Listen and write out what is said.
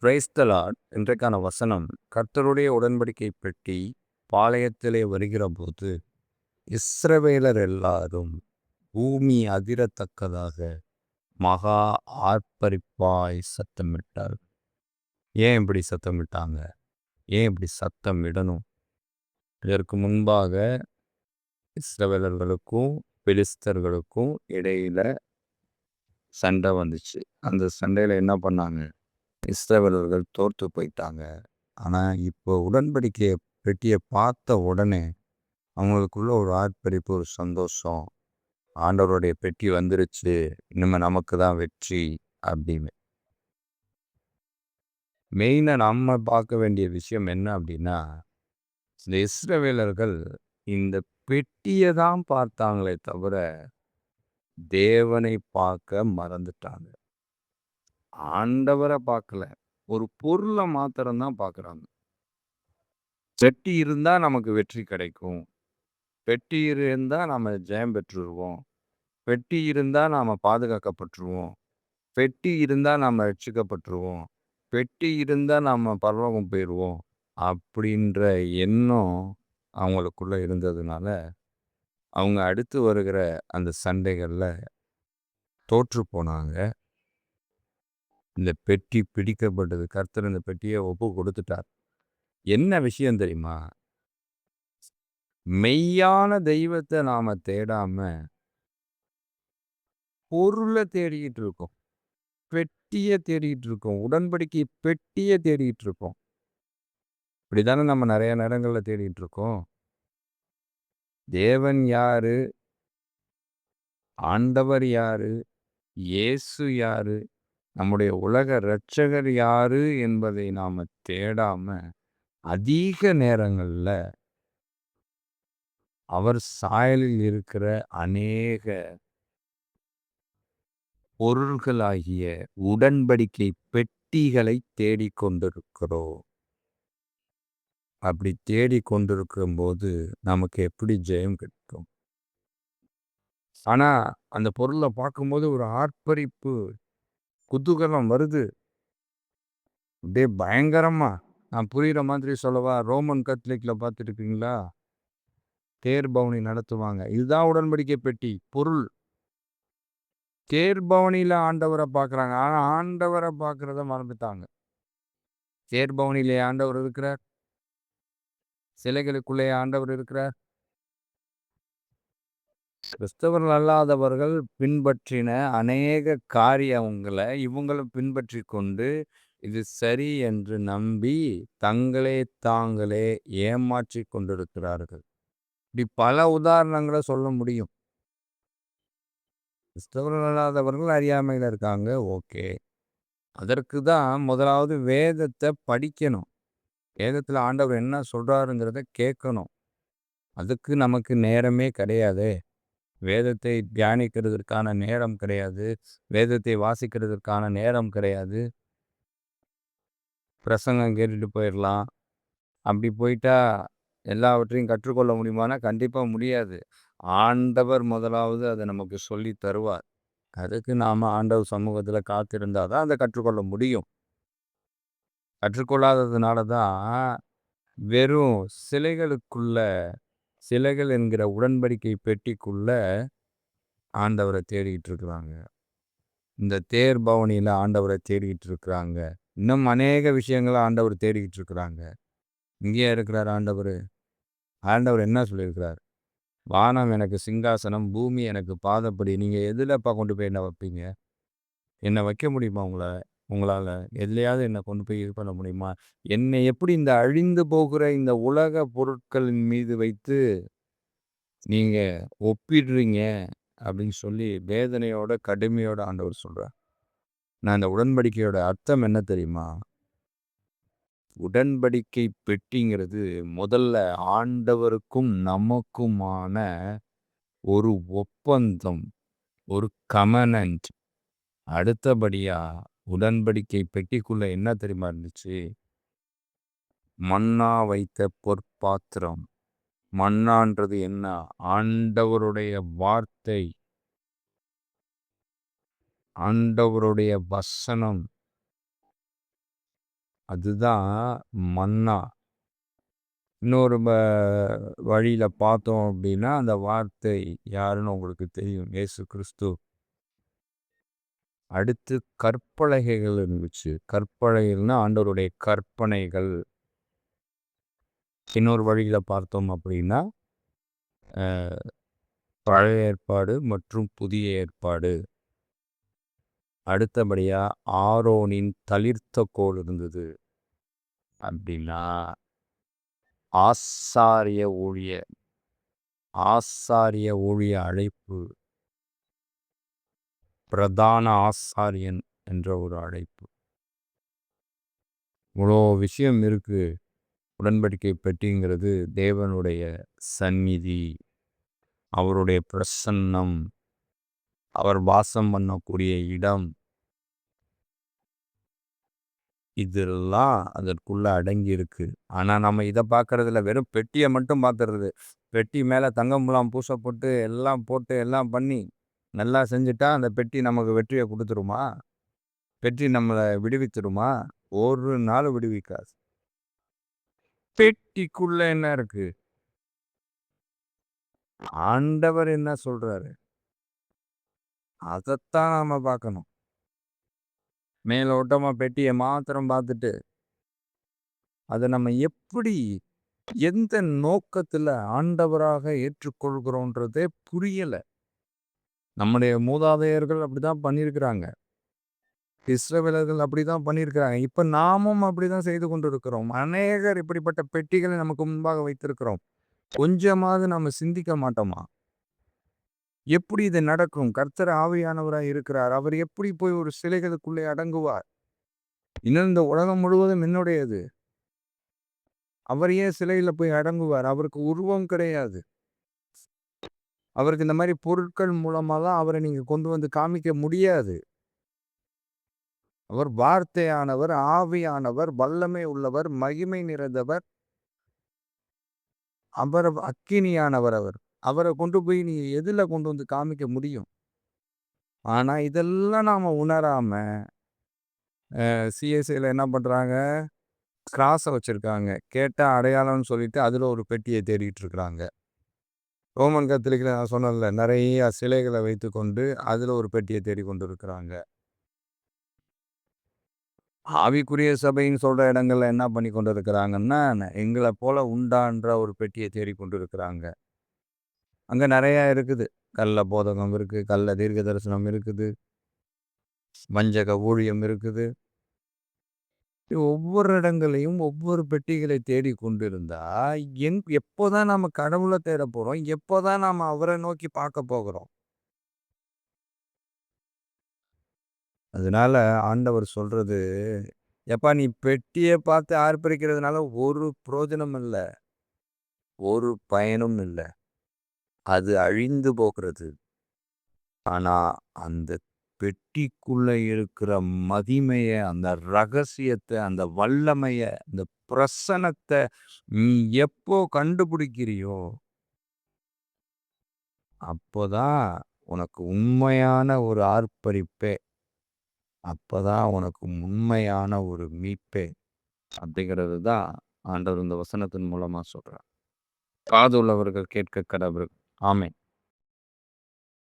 Praise the Lord. இன்றைக்கான வசனம், கர்த்தருடைய உடன்படிக்கை பெட்டி பாளையத்திலே வருகிறபோது இஸ்ரவேலர் எல்லாரும் பூமி அதிரத்தக்கதாக மகா ஆர்ப்பரிப்பாய் சத்தமிட்டார். ஏன் இப்படி சத்தமிட்டாங்க? ஏன் இப்படி சத்தம் இடணும்? இதற்கு முன்பாக இஸ்ரவேலர்களுக்கும் பெலிஸ்தர்களுக்கும் இடையில சண்டை வந்துச்சு. அந்த சண்டையில என்ன பண்ணாங்க? இஸ்ரவேலர்கள் தோற்று போயிட்டாங்க. ஆனா இப்போ உடன்படிக்கைய பெட்டியை பார்த்த உடனே அவங்களுக்குள்ள ஒரு ஆர்ப்பரிப்பு, ஒரு சந்தோஷம். ஆண்டவருடைய பெட்டி வந்துருச்சு, இனிமே நமக்கு தான் வெற்றி அப்படின்னு. மெயினாக நம்ம பார்க்க வேண்டிய விஷயம் என்ன அப்படின்னா, இந்த இஸ்ரவேலர்கள் இந்த பெட்டியை தான் பார்த்தாங்களே தவிர தேவனை பார்க்க மறந்துட்டாங்க. ஆண்டவரை பார்க்கல, ஒரு பொருளை மாத்திரம்தான் பார்க்குறாங்க. பெட்டி இருந்தா நமக்கு வெற்றி கிடைக்கும், பெட்டி இருந்தா நம்ம ஜெயம் பெற்றுருவோம், பெட்டி இருந்தா நாம பாதுகாக்கப்பட்டுருவோம், பெட்டி இருந்தா நாம ரட்சிக்கப்பட்டுருவோம், பெட்டி இருந்தா நாம பரலோகம் போயிடுவோம் அப்படின்ற எண்ணம் அவங்களுக்குள்ள இருந்ததுனால அவங்க அடுத்து வருகிற அந்த சண்டைகள்ல தோற்று போனாங்க. இந்த பெட்டி பிடிக்கப்பட்டது. கர்த்தர் இந்த பெட்டியை ஒப்பு கொடுத்துட்டார். என்ன விஷயம் தெரியுமா? மெய்யான தெய்வத்தை நாம தேடாம பொருளை தேடிக்கிட்டு இருக்கோம், பெட்டியை தேடிட்டு இருக்கோம், உடன்படிக்கை பெட்டியை தேடிட்டு இருக்கோம். இப்படிதானே நம்ம நிறைய நேரங்கள்ல தேடிட்டு இருக்கோம். தேவன் யாரு, ஆண்டவர் யாரு, இயேசு யாரு, நம்முடைய உலக இரட்சகர் யாரு என்பதை நாம தேடாம அதிக நேரங்கள்ல அவர் சாயலில் இருக்கிற அநேக பொருள்களாகிய உடன்படிக்கை பெட்டிகளை தேடிக்கொண்டிருக்கிறோம். அப்படி தேடிக்கொண்டிருக்கும் போது நமக்கு எப்படி ஜெயம் கிடைக்கும்? ஆனா அந்த பொருளை பார்க்கும்போது ஒரு ஆர்ப்பரிப்பு, குதூகலம் வருது. அப்படியே பயங்கரமா. நான் புரிகிற மாதிரி சொல்லவா? ரோமன் கத்லிக்ல பார்த்துருக்கீங்களா? தேர் பவனி நடத்துவாங்க. இதுதான் உடன்படிக்கை பெட்டி பொருள். தேர் பவனியில ஆண்டவரை பார்க்குறாங்க, ஆனா ஆண்டவரை பார்க்கறத மறந்துட்டாங்க. தேர் பவனியிலே ஆண்டவர் இருக்கிறார், சிலைகளுக்குள்ளே ஆண்டவர் இருக்கிறார். கிறிஸ்தவர்கள் அல்லாதவர்கள் பின்பற்றின அநேக காரியங்களை இவங்களும் பின்பற்றி கொண்டு இது சரி என்று நம்பி தங்களே தாங்களே ஏமாற்றி கொண்டிருக்கிறார்கள். இப்படி பல உதாரணங்களை சொல்ல முடியும். கிறிஸ்தவர்கள் அல்லாதவர்கள் அறியாமையில் இருக்காங்க, ஓகே. அதற்கு தான் முதலாவது வேதத்தை படிக்கணும். வேதத்தில் ஆண்டவர் என்ன சொல்றாருங்கிறத கேட்கணும். அதுக்கு நமக்கு நேரமே கிடையாது. வேதத்தை தியானிக்கிறதற்கான நேரம் கிடையாது, வேதத்தை வாசிக்கிறதற்கான நேரம் கிடையாது. பிரசங்கம் கேட்டுட்டு போயிடலாம். அப்படி போயிட்டா எல்லாவற்றையும் கற்றுக்கொள்ள முடியுமானா கண்டிப்பாக முடியாது. ஆண்டவர் முதலாவது அதை நமக்கு சொல்லி தருவார். அதுக்கு நாம் ஆண்டவர் சமூகத்தில் காத்திருந்தால் தான் அதை கற்றுக்கொள்ள முடியும். கற்றுக்கொள்ளாததுனால தான் வெறும் சிலைகளுக்குள்ள, சிலைகள் என்கிற உடன்படிக்கை பெட்டிக்குள்ள ஆண்டவரை தேடிக்கிட்டு இருக்கிறாங்க. இந்த தேர் பவனியில் ஆண்டவரை தேடிக்கிட்டு இருக்கிறாங்க. இன்னும் அநேக விஷயங்களை ஆண்டவர் தேடிக்கிட்டு இருக்கிறாங்க. இங்கேயே இருக்கிறார் ஆண்டவர். ஆண்டவர் என்ன சொல்லியிருக்கிறார்? வானம் எனக்கு சிங்காசனம், பூமி எனக்கு பாதப்படி. நீங்கள் எதுலப்பா கொண்டு போய் என்ன வைப்பீங்க? என்னை வைக்க முடியுமா உங்களால்? எதுலையாவது என்னை கொண்டு போய் இது பண்ண முடியுமா? என்னை எப்படி இந்த அழிந்து போகிற இந்த உலக பொருட்களின் மீது வைத்து நீங்கள் ஒப்பிடுறீங்க அப்படின்னு சொல்லி வேதனையோட கடுமையோட ஆண்டவர் சொல்கிறார். நான் இந்த உடன்படிக்கையோட அர்த்தம் என்ன தெரியுமா? உடன்படிக்கை பெட்டிங்கிறது முதல்ல ஆண்டவருக்கும் நமக்குமான ஒரு ஒப்பந்தம், ஒரு கமனன்ட். அடுத்தபடியா உடன்படிக்கை பெட்டிக்குள்ள என்ன தெரியுமா இருந்துச்சு? மன்னா வைத்த பொற்பாத்திரம். மன்னான்றது என்ன? ஆண்டவருடைய வார்த்தை, ஆண்டவருடைய வசனம். அதுதான் மன்னா. இன்னொரு வழியில பார்த்தோம் அப்படின்னா, அந்த வார்த்தை யாருன்னு உங்களுக்கு தெரியும். இயேசு கிறிஸ்து. அடுத்து கற்பலகைகள் இருந்துச்சு. கற்பலகைகள்னா ஆண்டவருடைய கற்பனைகள். இன்னொரு வழியில பார்த்தோம் அப்படின்னா, பழைய ஏற்பாடு மற்றும் புதிய ஏற்பாடு. அடுத்தபடியா ஆரோனின் தளிர்த்த கோல் இருந்தது. அப்படின்னா ஆசாரிய ஊழிய ஆசாரிய ஊழிய அழைப்பு. பிரதான ஆசாரியன் என்ற ஒரு அழைப்பு. இவ்வளோ விஷயம் இருக்கு. உடன்படிக்கை பெட்டிங்கிறது தேவனுடைய சந்நிதி, அவருடைய பிரசன்னம், அவர் வாசம் பண்ணக்கூடிய இடம். இதெல்லாம் அதற்குள்ள அடங்கி இருக்கு. ஆனா நம்ம இதை பார்க்கறதில்ல. வெறும் பெட்டியை மட்டும் பார்த்துறது. பெட்டி மேலே தங்க முலாம் பூசப்பட்டு எல்லாம் போட்டு எல்லாம் பண்ணி நல்லா செஞ்சுட்டா அந்த பெட்டி நமக்கு வெற்றியை கொடுத்துருமா? பெட்டி நம்மளை விடுவித்துருமா? ஒரு நாள் விடுவிக்காது. பெட்டிக்குள்ள என்ன இருக்கு? ஆண்டவர் என்ன சொல்றாரு? அதைத்தான் நாம பார்க்கணும். மேலோட்டமா பெட்டியை மாத்திரம் பார்த்துட்டு அதை நம்ம எப்படி எந்த நோக்கத்துல ஆண்டவராக ஏற்றுக்கொள்கிறோன்றதே புரியல. நம்முடைய மூதாதையர்கள் அப்படிதான் பண்ணியிருக்கிறாங்க. இஸ்ரவேலர்கள் அப்படிதான் பண்ணியிருக்கிறாங்க. இப்ப நாமும் அப்படிதான் செய்து கொண்டிருக்கிறோம். அநேகர் இப்படிப்பட்ட பெட்டிகளை நமக்கு முன்பாக வைத்திருக்கிறோம். கொஞ்சமாவது நாம சிந்திக்க மாட்டோமா? எப்படி இது நடக்கும்? கர்த்தர் ஆவியானவராய் இருக்கிறார். அவர் எப்படி போய் ஒரு சிலைகளுக்குள்ளே அடங்குவார்? இன்னும் இந்த உலகம் முழுவதும் என்னுடையது. அவர் ஏன் சிலையில போய் அடங்குவார்? அவருக்கு உருவம் கிடையாது. அவருக்கு இந்த மாதிரி பொருட்கள் மூலமா தான் அவரை நீங்க கொண்டு வந்து காமிக்க முடியாது. அவர் வார்த்தையானவர், ஆவியானவர், வல்லமை உள்ளவர், மகிமை நிறைந்தவர். அவர் அக்கினியானவர். அவரை கொண்டு போய் நீ எதுல கொண்டு வந்து காமிக்க முடியும்? ஆனா இதெல்லாம் நாம உணராம சிஎஸ்ஐல என்ன பண்றாங்க? கிராஸை வச்சிருக்காங்க. கேட்டா அடையாளம்னு சொல்லிட்டு அதுல ஒரு பெட்டியை தேடிட்டு இருக்கிறாங்க. ரோமன் கத்தோலிக்கல நான் சொன்னேன்ல, நிறைய சிலைகளை வைத்துக்கொண்டு அதுல ஒரு பெட்டியை தேடி கொண்டு இருக்கிறாங்க. ஆவிக்குரிய சபைன்னு சொல்ற இடங்கள்ல என்ன பண்ணி கொண்டு இருக்கிறாங்கன்னா, எங்களை போல உண்டான்ற ஒரு பெட்டியை தேடி கொண்டு இருக்கிறாங்க. அங்க நிறைய இருக்குது. கள்ள போதகம் இருக்கு, கள்ள தீர்க்க தரிசனம் இருக்குது, வஞ்சக ஊழியம் இருக்குது. ஒவ்வொரு இடங்களையும் ஒவ்வொரு பெட்டிகளை தேடி கொண்டிருந்தா எப்போதான் நாம கடவுளை தேட போறோம்? எப்போதான் நாம அவரை நோக்கி பார்க்க போகிறோம்? அதனால ஆண்டவர் சொல்றது, எப்பா நீ பெட்டியை பார்த்து ஆர்ப்பரிக்கிறதுனால ஒரு பிரயோஜனம் இல்ல, ஒரு பயனும் இல்ல. அது அழிந்து போகிறது. ஆனா அந்த பெட்டிக்குள்ள இருக்கிற மகிமைய, அந்த ரகசியத்தை, அந்த வல்லமைய, அந்த பிரசனத்தை நீ எப்போ கண்டுபிடிக்கிறியோ அப்போதான் உனக்கு உண்மையான ஒரு ஆர்ப்பரிப்பே, அப்பதான் உனக்கு உண்மையான ஒரு மீட்பே அப்படிங்கிறது தான் ஆண்டவர் இந்த வசனத்தின் மூலமா சொல்றார். காதுள்ளவர்கள் கேட்க கடவுள். ஆமென்.